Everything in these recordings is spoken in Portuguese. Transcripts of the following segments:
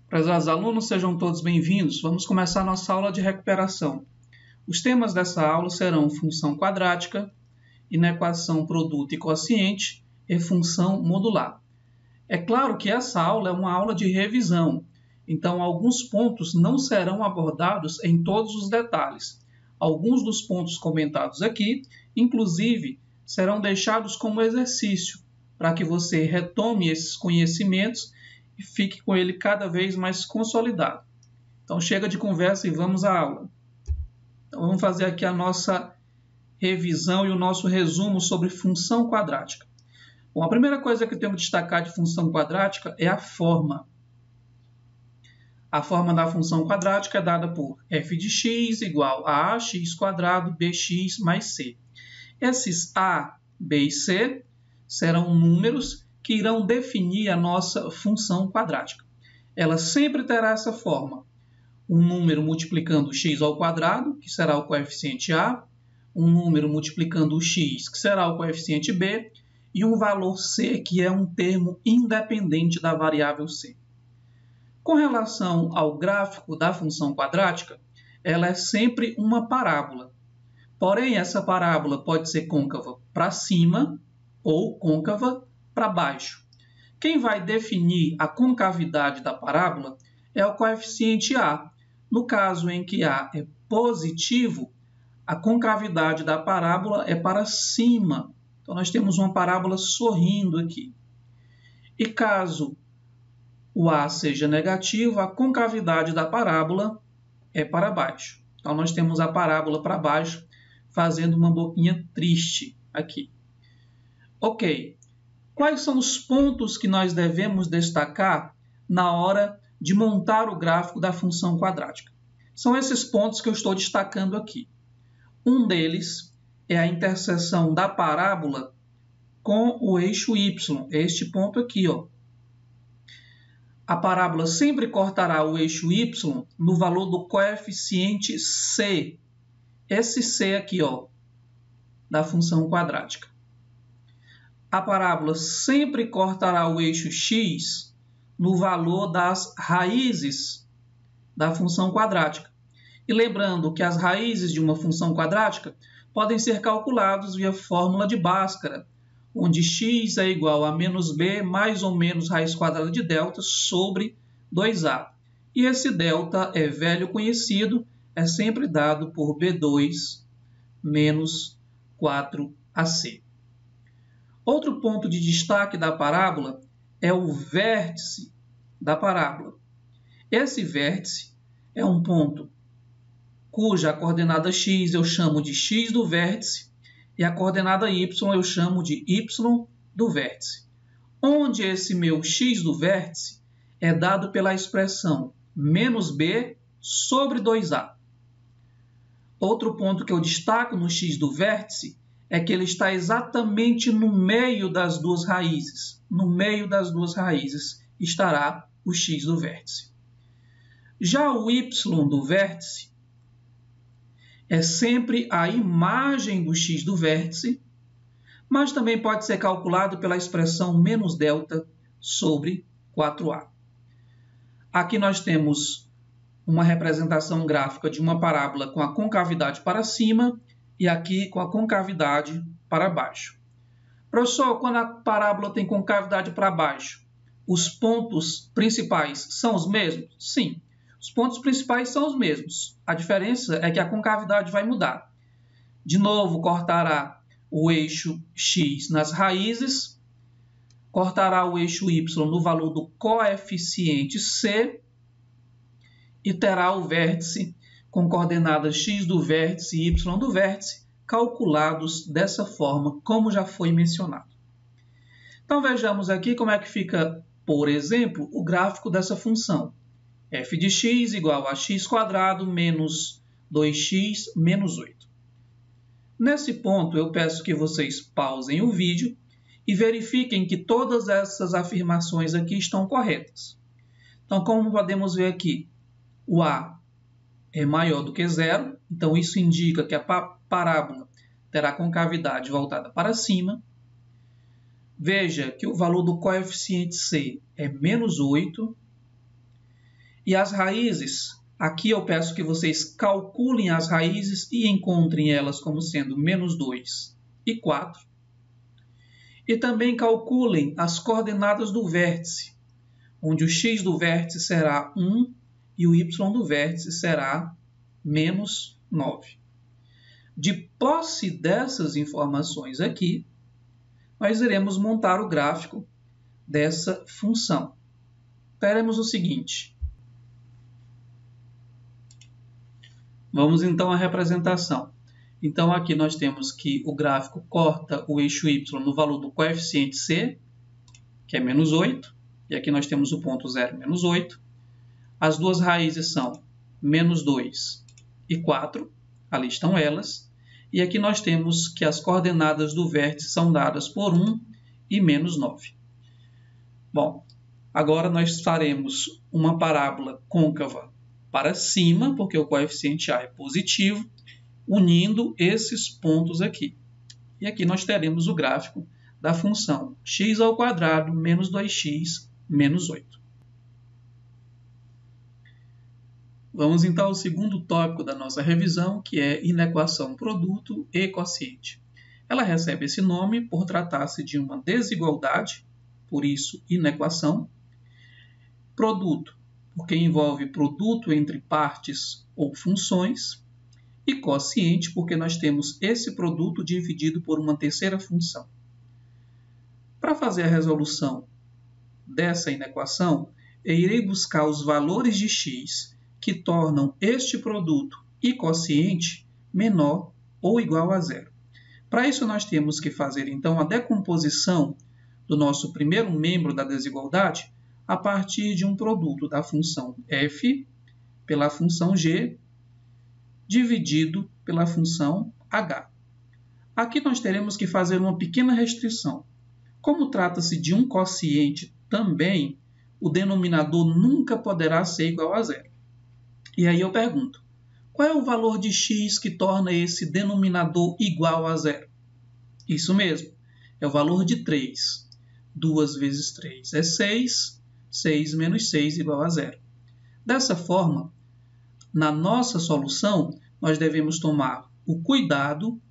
Prezados alunos, sejam todos bem-vindos. Vamos começar nossa aula de recuperação. Os temas dessa aula serão função quadrática, inequação produto e quociente e função modular. É claro que essa aula é uma aula de revisão, então alguns pontos não serão abordados em todos os detalhes. Alguns dos pontos comentados aqui, inclusive, serão deixados como exercício, para que você retome esses conhecimentos e fique com ele cada vez mais consolidado. Então, chega de conversa e vamos à aula. Então, vamos fazer aqui a nossa revisão e o nosso resumo sobre função quadrática. Bom, a primeira coisa que eu tenho que destacar de função quadrática é a forma. A forma da função quadrática é dada por f de x igual a ax quadrado bx mais c. Esses a, b e c serão números que irão definir a nossa função quadrática. Ela sempre terá essa forma. Um número multiplicando x ao quadrado, que será o coeficiente a, um número multiplicando o x, que será o coeficiente b, e um valor c, que é um termo independente da variável c. Com relação ao gráfico da função quadrática, ela é sempre uma parábola. Porém, essa parábola pode ser côncava para cima ou côncava para baixo. Quem vai definir a concavidade da parábola é o coeficiente a. No caso em que a é positivo, a concavidade da parábola é para cima. Então, nós temos uma parábola sorrindo aqui. E caso o a seja negativo, a concavidade da parábola é para baixo. Então, nós temos a parábola para baixo, fazendo uma boquinha triste aqui. Ok. Quais são os pontos que nós devemos destacar na hora de montar o gráfico da função quadrática? São esses pontos que eu estou destacando aqui. Um deles é a interseção da parábola com o eixo y. É este ponto aqui, ó. A parábola sempre cortará o eixo y no valor do coeficiente c. Esse c aqui, ó, da função quadrática. A parábola sempre cortará o eixo x no valor das raízes da função quadrática. E lembrando que as raízes de uma função quadrática podem ser calculadas via fórmula de Bhaskara, onde x é igual a menos b mais ou menos raiz quadrada de delta sobre 2a. E esse delta é velho conhecido, é sempre dado por b2 menos 4ac. Outro ponto de destaque da parábola é o vértice da parábola. Esse vértice é um ponto cuja coordenada x eu chamo de x do vértice e a coordenada y eu chamo de y do vértice. Onde esse meu x do vértice é dado pela expressão menos b sobre 2a. Outro ponto que eu destaco no x do vértice é que ele está exatamente no meio das duas raízes. No meio das duas raízes estará o x do vértice. Já o y do vértice é sempre a imagem do x do vértice, mas também pode ser calculado pela expressão menos delta sobre 4a. Aqui nós temos uma representação gráfica de uma parábola com a concavidade para cima e aqui com a concavidade para baixo. Professor, quando a parábola tem concavidade para baixo, os pontos principais são os mesmos? Sim, os pontos principais são os mesmos. A diferença é que a concavidade vai mudar. De novo, cortará o eixo x nas raízes, cortará o eixo y no valor do coeficiente c e terá o vértice com coordenadas x do vértice e y do vértice, calculados dessa forma, como já foi mencionado. Então, vejamos aqui como é que fica, por exemplo, o gráfico dessa função. f de x igual a x quadrado menos 2x menos 8. Nesse ponto, eu peço que vocês pausem o vídeo e verifiquem que todas essas afirmações aqui estão corretas. Então, como podemos ver aqui, o a é maior do que zero, então isso indica que a parábola terá concavidade voltada para cima. Veja que o valor do coeficiente c é menos 8 E as raízes, aqui eu peço que vocês calculem as raízes e encontrem elas como sendo menos 2 e 4. E também calculem as coordenadas do vértice, onde o x do vértice será 1 e o y do vértice será menos 9. De posse dessas informações aqui, nós iremos montar o gráfico dessa função. Faremos o seguinte. Vamos então à representação. Então aqui nós temos que o gráfico corta o eixo y no valor do coeficiente c, que é menos 8, e aqui nós temos o ponto 0, menos 8. As duas raízes são menos 2 e 4, ali estão elas. E aqui nós temos que as coordenadas do vértice são dadas por 1 e menos 9. Bom, agora nós faremos uma parábola côncava para cima, porque o coeficiente a é positivo, unindo esses pontos aqui. E aqui nós teremos o gráfico da função x² menos 2x menos 8. Vamos então ao segundo tópico da nossa revisão, que é inequação produto e quociente. Ela recebe esse nome por tratar-se de uma desigualdade, por isso inequação. Produto, porque envolve produto entre partes ou funções. E quociente, porque nós temos esse produto dividido por uma terceira função. Para fazer a resolução dessa inequação, eu irei buscar os valores de x que tornam este produto e quociente menor ou igual a zero. Para isso, nós temos que fazer, então, a decomposição do nosso primeiro membro da desigualdade a partir de um produto da função f pela função g dividido pela função h. Aqui nós teremos que fazer uma pequena restrição. Como trata-se de um quociente também, o denominador nunca poderá ser igual a zero. E aí eu pergunto, qual é o valor de x que torna esse denominador igual a zero? Isso mesmo, é o valor de 3. 2 vezes 3 é 6, 6 menos 6 igual a zero. Dessa forma, na nossa solução, nós devemos tomar o cuidado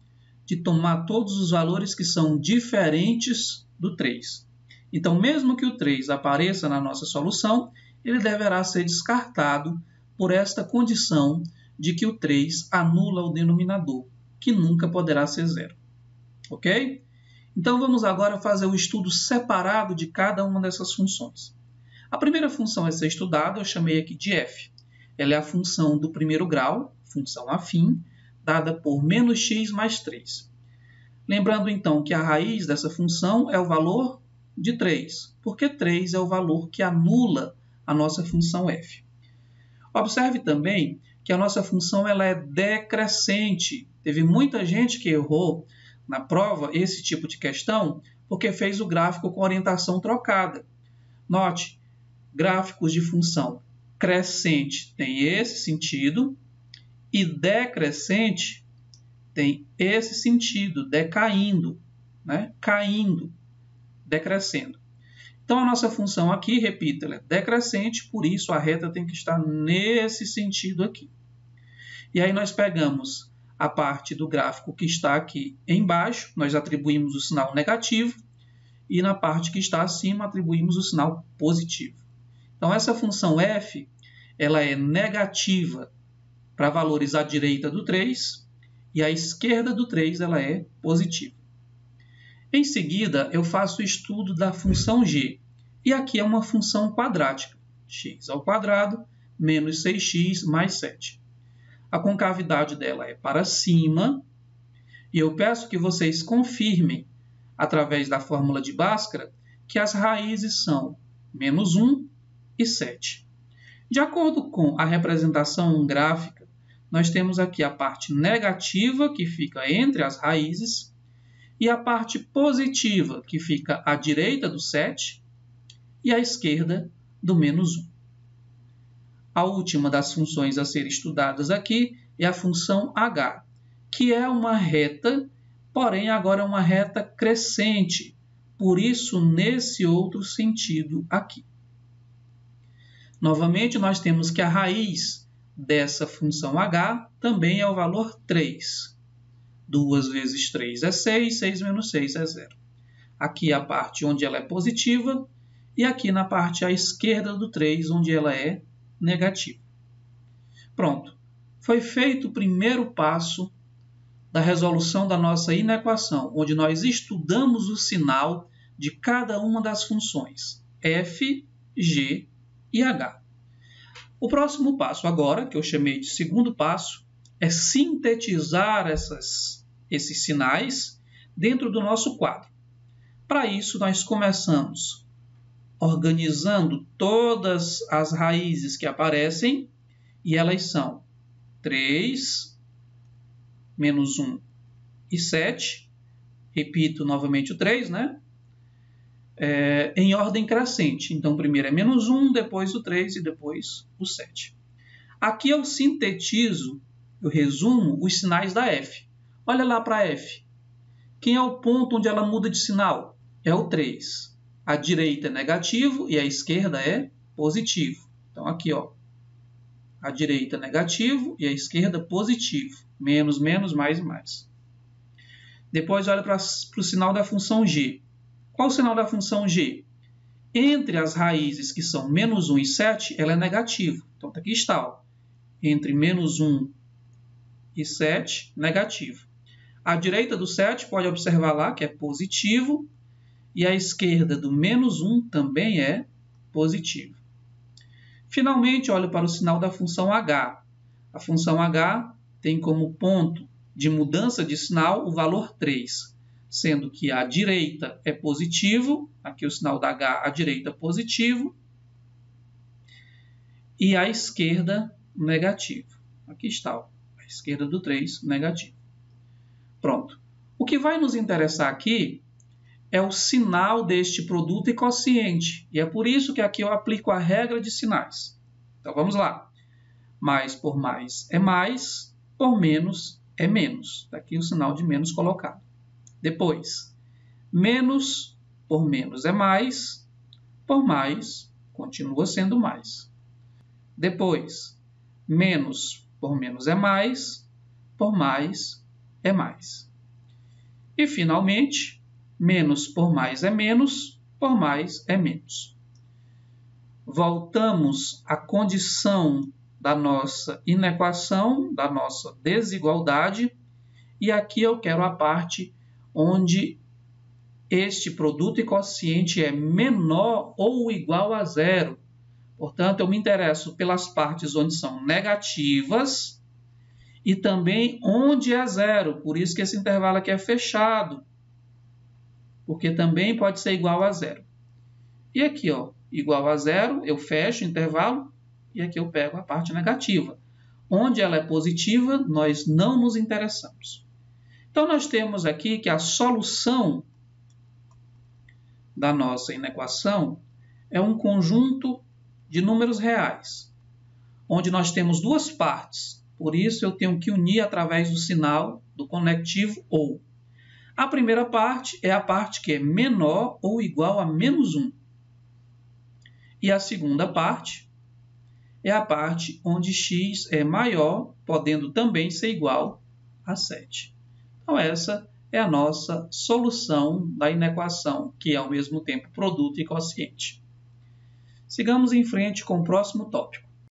de tomar todos os valores que são diferentes do 3. Então, mesmo que o 3 apareça na nossa solução, ele deverá ser descartado por esta condição de que o 3 anula o denominador, que nunca poderá ser zero. Ok? Então, vamos agora fazer o estudo separado de cada uma dessas funções. A primeira função a ser estudada eu chamei aqui de f. Ela é a função do primeiro grau, função afim, dada por menos x mais 3. Lembrando, então, que a raiz dessa função é o valor de 3, porque 3 é o valor que anula a nossa função f. Observe também que a nossa função ela é decrescente. Teve muita gente que errou na prova esse tipo de questão porque fez o gráfico com orientação trocada. Note, gráficos de função crescente tem esse sentido e decrescente tem esse sentido, decaindo, né? Caindo, decrescendo. Então, a nossa função aqui, repito, ela é decrescente, por isso a reta tem que estar nesse sentido aqui. E aí nós pegamos a parte do gráfico que está aqui embaixo, nós atribuímos o sinal negativo, e na parte que está acima atribuímos o sinal positivo. Então, essa função f, ela é negativa para valores à direita do 3, e à esquerda do 3 ela é positiva. Em seguida, eu faço o estudo da função g, e aqui é uma função quadrática, x² menos 6x mais 7. A concavidade dela é para cima, e eu peço que vocês confirmem, através da fórmula de Bhaskara, que as raízes são menos 1 e 7. De acordo com a representação gráfica, nós temos aqui a parte negativa, que fica entre as raízes, e a parte positiva, que fica à direita do 7, e à esquerda do menos 1. A última das funções a ser estudadas aqui é a função h, que é uma reta, porém agora é uma reta crescente, por isso nesse outro sentido aqui. Novamente, nós temos que a raiz dessa função h também é o valor 3. 2 vezes 3 é 6, 6 menos 6 é 0. Aqui a parte onde ela é positiva e aqui na parte à esquerda do 3, onde ela é negativa. Pronto. Foi feito o primeiro passo da resolução da nossa inequação, onde nós estudamos o sinal de cada uma das funções f, g e h. O próximo passo agora, que eu chamei de segundo passo, é sintetizar esses sinais dentro do nosso quadro. Para isso, nós começamos organizando todas as raízes que aparecem, e elas são 3, menos 1 e 7. Repito novamente o 3, né? Em ordem crescente. Então, primeiro é menos 1, depois o 3 e depois o 7. Aqui eu sintetizo, eu resumo os sinais da f. Olha lá para a f. Quem é o ponto onde ela muda de sinal? É o 3. A direita é negativo e a esquerda é positivo. Então, aqui, ó, a direita é negativo e a esquerda positivo. Menos, menos, mais e mais. Depois, olha para o sinal da função g. Qual o sinal da função g? Entre as raízes que são menos 1 e 7, ela é negativa. Então, aqui está, ó, entre menos 1 e 7, negativo. A direita do 7, pode observar lá que é positivo, e a esquerda do menos 1 também é positivo. Finalmente, olho para o sinal da função h. A função h tem como ponto de mudança de sinal o valor 3, sendo que a direita é positivo, aqui o sinal da h, a direita positivo, e a esquerda negativo. Aqui está, ó, a esquerda do 3 negativo. Pronto. O que vai nos interessar aqui é o sinal deste produto e quociente. E é por isso que aqui eu aplico a regra de sinais. Então, vamos lá. Mais por mais é mais, por menos é menos. Está aqui o sinal de menos colocado. Depois, menos por menos é mais, por mais continua sendo mais. Depois, menos por menos é mais, por mais é mais. E, finalmente, menos por mais é menos, por mais é menos. Voltamos à condição da nossa inequação, da nossa desigualdade, e aqui eu quero a parte onde este produto e quociente é menor ou igual a zero. Portanto, eu me interesso pelas partes onde são negativas e também onde é zero. Por isso que esse intervalo aqui é fechado, porque também pode ser igual a zero. E aqui, ó, igual a zero, eu fecho o intervalo e aqui eu pego a parte negativa. Onde ela é positiva, nós não nos interessamos. Então, nós temos aqui que a solução da nossa inequação é um conjunto de números reais, onde nós temos duas partes. Por isso, eu tenho que unir através do sinal do conectivo ou. A primeira parte é a parte que é menor ou igual a menos 1. E a segunda parte é a parte onde x é maior, podendo também ser igual a 7. Então, essa é a nossa solução da inequação, que é ao mesmo tempo produto e quociente. Sigamos em frente com o próximo tópico.